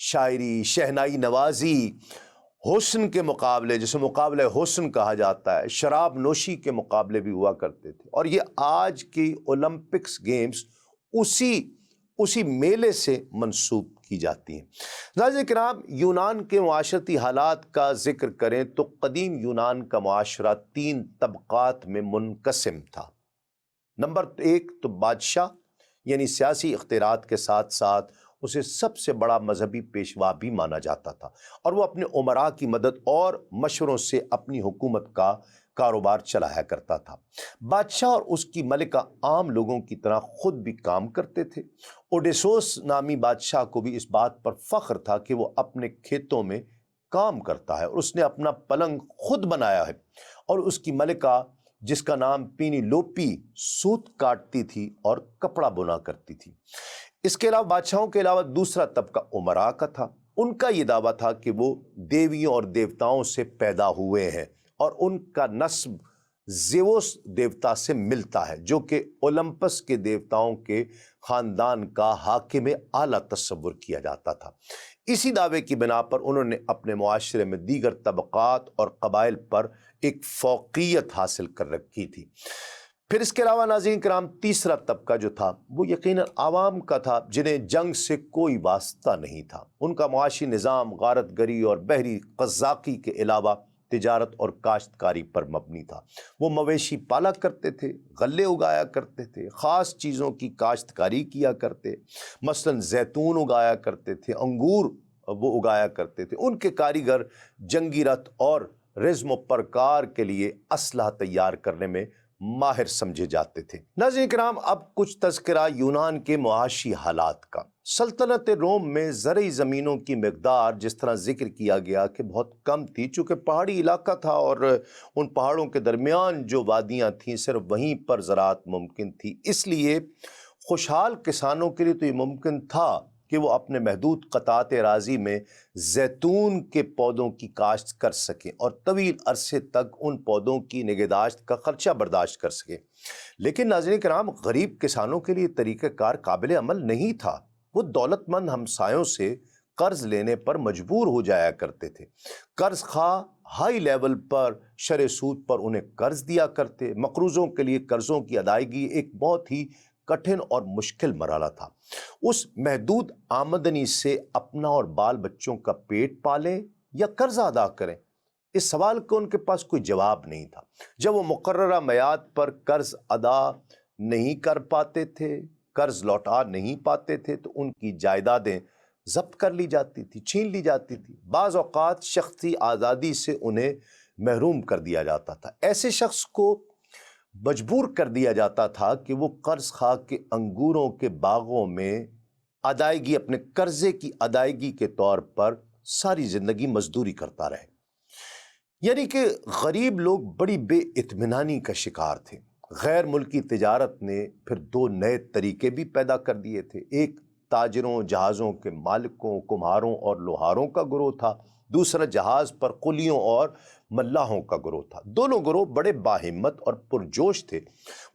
شاعری، شہنائی نوازی، حسن کے مقابلے جسے مقابلہ حسن کہا جاتا ہے، شراب نوشی کے مقابلے بھی ہوا کرتے تھے، اور یہ آج کی اولمپکس گیمز اسی میلے سے منسوب کی جاتی ہیں۔ ناظرین کرام، یونان کے معاشرتی حالات کا ذکر کریں تو قدیم یونان کا معاشرہ 3 طبقات میں منقسم تھا۔ نمبر 1 تو بادشاہ، یعنی سیاسی اختیارات کے ساتھ ساتھ اسے سب سے بڑا مذہبی پیشوا بھی مانا جاتا تھا، اور وہ اپنے امراء کی مدد اور مشوروں سے اپنی حکومت کا کاروبار چلایا کرتا تھا۔ بادشاہ اور اس کی ملکہ عام لوگوں کی طرح خود بھی کام کرتے تھے۔ اوڈیسوس نامی بادشاہ کو بھی اس بات پر فخر تھا کہ وہ اپنے کھیتوں میں کام کرتا ہے، اور اس نے اپنا پلنگ خود بنایا ہے، اور اس کی ملکہ جس کا نام پینی لوپی سوت کاٹتی تھی اور کپڑا بنا کرتی تھی۔ اس کے علاوہ بادشاہوں کے علاوہ دوسرا طبقہ امراء کا تھا۔ ان کا یہ دعویٰ تھا کہ وہ دیویوں اور دیوتاؤں سے پیدا ہوئے ہیں، اور ان کا نسب زیوس دیوتا سے ملتا ہے، جو کہ اولمپس کے دیوتاؤں کے خاندان کا حاکم اعلیٰ تصور کیا جاتا تھا۔ اسی دعوے کی بنا پر انہوں نے اپنے معاشرے میں دیگر طبقات اور قبائل پر ایک فوقیت حاصل کر رکھی تھی۔ پھر اس کے علاوہ ناظرین کرام، تیسرا طبقہ جو تھا وہ یقیناً عوام کا تھا، جنہیں جنگ سے کوئی واسطہ نہیں تھا۔ ان کا معاشی نظام غارت گری اور بحری قزاقی کے علاوہ تجارت اور کاشتکاری پر مبنی تھا۔ وہ مویشی پالا کرتے تھے، غلے اگایا کرتے تھے، خاص چیزوں کی کاشتکاری کیا کرتے، مثلاً زیتون اگایا کرتے تھے، انگور وہ اگایا کرتے تھے۔ ان کے کاریگر جنگی رتھ اور رزم و پرکار کے لیے اسلحہ تیار کرنے میں ماہر سمجھے جاتے تھے۔ ناظرین کرام، اب کچھ تذکرہ یونان کے معاشی حالات کا۔ سلطنت روم میں زرعی زمینوں کی مقدار جس طرح ذکر کیا گیا کہ بہت کم تھی، چونکہ پہاڑی علاقہ تھا اور ان پہاڑوں کے درمیان جو وادیاں تھیں صرف وہیں پر زراعت ممکن تھی، اس لیے خوشحال کسانوں کے لیے تو یہ ممکن تھا کہ وہ اپنے محدود قطعات اراضی میں زیتون کے پودوں کی کاشت کر سکیں اور طویل عرصے تک ان پودوں کی نگہداشت کا خرچہ برداشت کر سکیں۔ لیکن ناظرین کرام، غریب کسانوں کے لیے طریقہ کار قابل عمل نہیں تھا۔ وہ دولت مند ہمسایوں سے قرض لینے پر مجبور ہو جایا کرتے تھے۔ قرض خواہ ہائی لیول پر شرح سود پر انہیں قرض دیا کرتے۔ مقروضوں کے لیے قرضوں کی ادائیگی ایک بہت ہی کٹھن اور مشکل مرحلہ تھا۔ اس محدود آمدنی سے اپنا اور بال بچوں کا پیٹ پالیں یا قرض ادا کریں، اس سوال کا ان کے پاس کوئی جواب نہیں تھا۔ جب وہ مقررہ میعاد پر قرض ادا نہیں کر پاتے تھے، قرض لوٹا نہیں پاتے تھے، تو ان کی جائیدادیں ضبط کر لی جاتی تھی، چھین لی جاتی تھی۔ بعض اوقات شخصی آزادی سے انہیں محروم کر دیا جاتا تھا۔ ایسے شخص کو مجبور کر دیا جاتا تھا کہ وہ قرض خواہ کے انگوروں کے باغوں میں ادائیگی، اپنے قرضے کی ادائیگی کے طور پر ساری زندگی مزدوری کرتا رہے۔ یعنی کہ غریب لوگ بڑی بے اطمینانی کا شکار تھے۔ غیر ملکی تجارت نے پھر 2 نئے طریقے بھی پیدا کر دیے تھے۔ ایک تاجروں، جہازوں کے مالکوں، کمہاروں اور لوہاروں کا گروہ تھا۔ دوسرا جہاز پر قلیوں اور ملاحوں کا گروہ تھا۔ دونوں گروہ بڑے باہمت اور پرجوش تھے۔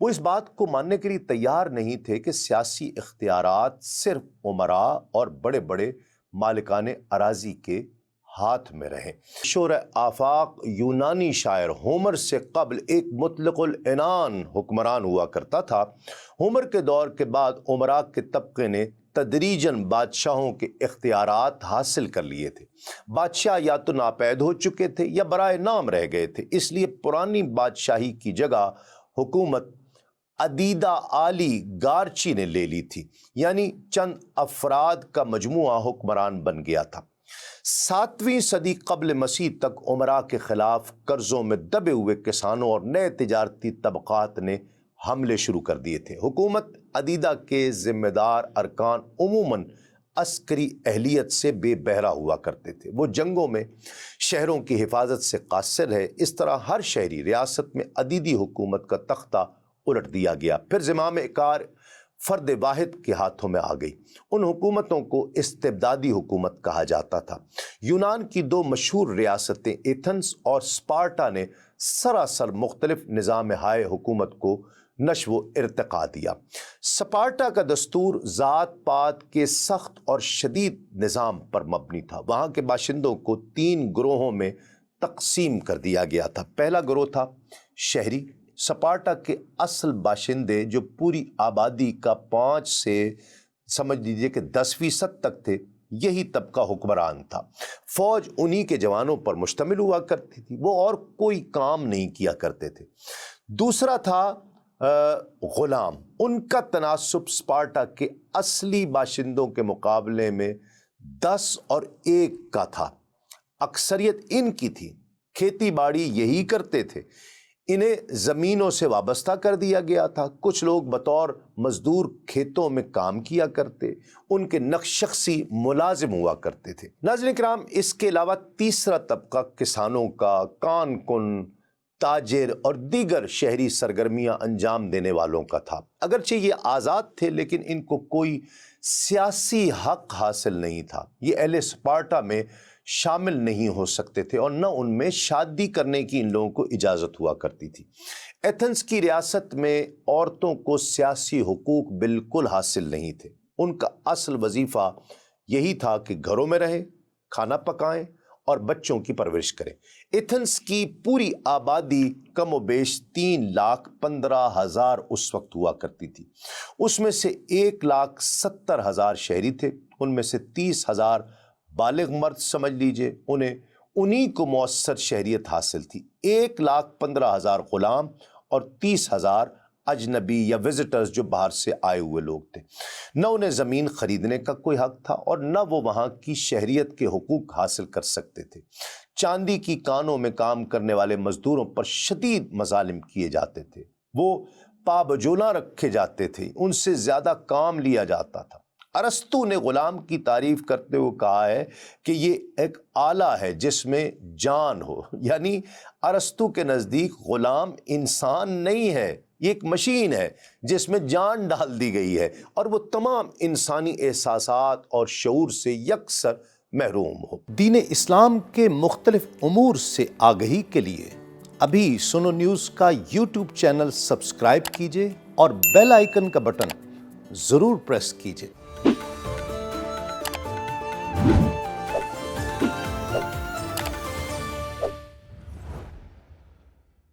وہ اس بات کو ماننے کے لیے تیار نہیں تھے کہ سیاسی اختیارات صرف امراء اور بڑے بڑے مالکان اراضی کے ہاتھ میں رہیں۔ شورۂ آفاق یونانی شاعر ہومر سے قبل ایک مطلق العنان حکمران ہوا کرتا تھا۔ ہومر کے دور کے بعد امراء کے طبقے نے تدریجاً بادشاہوں کے اختیارات حاصل کر لیے تھے۔ بادشاہ یا تو ناپید ہو چکے تھے یا برائے نام رہ گئے تھے، اس لیے پرانی بادشاہی کی جگہ حکومت عدیدہ آلی گارچی نے لے لی تھی، یعنی چند افراد کا مجموعہ حکمران بن گیا تھا۔ 7ویں صدی قبل مسیح تک امراء کے خلاف قرضوں میں دبے ہوئے کسانوں اور نئے تجارتی طبقات نے حملے شروع کر دیے تھے۔ حکومت عدیدہ کے ذمہ دار ارکان عموماً عسکری اہلیت سے بے بہرہ ہوا کرتے تھے۔ وہ جنگوں میں شہروں کی حفاظت سے قاصر رہے۔ اس طرح ہر شہری ریاست میں عدیدی حکومت کا تختہ الٹ دیا گیا، پھر زمام کار فرد واحد کے ہاتھوں میں آ گئی۔ ان حکومتوں کو استبدادی حکومت کہا جاتا تھا۔ یونان کی 2 مشہور ریاستیں ایتھنز اور اسپارٹا نے سراسر مختلف نظام ہائے حکومت کو نشو و ارتقا دیا۔ سپارٹا کا دستور ذات پات کے سخت اور شدید نظام پر مبنی تھا۔ وہاں کے باشندوں کو 3 گروہوں میں تقسیم کر دیا گیا تھا۔ پہلا گروہ تھا شہری۔ سپارٹا کے اصل باشندے جو پوری آبادی کا 5 سے سمجھ لیجئے کہ 10% تک تھے، یہی طبقہ حکمران تھا۔ فوج انہی کے جوانوں پر مشتمل ہوا کرتی تھی، وہ اور کوئی کام نہیں کیا کرتے تھے۔ دوسرا تھا غلام۔ ان کا تناسب سپارٹا کے اصلی باشندوں کے مقابلے میں 10 اور 1 کا تھا۔ اکثریت ان کی تھی، کھیتی باڑی یہی کرتے تھے، انہیں زمینوں سے وابستہ کر دیا گیا تھا۔ کچھ لوگ بطور مزدور کھیتوں میں کام کیا کرتے، ان کے شخصی ملازم ہوا کرتے تھے۔ ناظرین کرام، اس کے علاوہ تیسرا طبقہ کسانوں کا، کان کن، تاجر اور دیگر شہری سرگرمیاں انجام دینے والوں کا تھا۔ اگرچہ یہ آزاد تھے لیکن ان کو کوئی سیاسی حق حاصل نہیں تھا۔ یہ اہل سپارٹا میں شامل نہیں ہو سکتے تھے اور نہ ان میں شادی کرنے کی ان لوگوں کو اجازت ہوا کرتی تھی۔ ایتھنز کی ریاست میں عورتوں کو سیاسی حقوق بالکل حاصل نہیں تھے۔ ان کا اصل وظیفہ یہی تھا کہ گھروں میں رہیں، کھانا پکائیں اور بچوں کی پرورش کریں۔ ایتھنز کی پوری آبادی کم و بیش 3,15,000 اس وقت ہوا کرتی تھی۔ اس میں سے 1,70,000 شہری تھے، ان میں سے 30,000 بالغ مرد سمجھ لیجئے، انہیں کو مؤثر شہریت حاصل تھی۔ 1,15,000 غلام اور 30,000 اجنبی یا وزٹرز جو باہر سے آئے ہوئے لوگ تھے۔ نہ انہیں زمین خریدنے کا کوئی حق تھا اور نہ وہ وہاں کی شہریت کے حقوق حاصل کر سکتے تھے۔ چاندی کی کانوں میں کام کرنے والے مزدوروں پر شدید مظالم کیے جاتے تھے، وہ پابجولاں رکھے جاتے تھے، ان سے زیادہ کام لیا جاتا تھا۔ ارسطو نے غلام کی تعریف کرتے ہوئے کہا ہے کہ یہ ایک آلہ ہے جس میں جان ہو، یعنی ارسطو کے نزدیک غلام انسان نہیں ہے، یہ ایک مشین ہے جس میں جان ڈال دی گئی ہے اور وہ تمام انسانی احساسات اور شعور سے یکسر محروم ہو۔ دین اسلام کے مختلف امور سے آگہی کے لیے ابھی سنو نیوز کا یوٹیوب چینل سبسکرائب کیجئے اور بیل آئیکن کا بٹن ضرور پریس کیجئے۔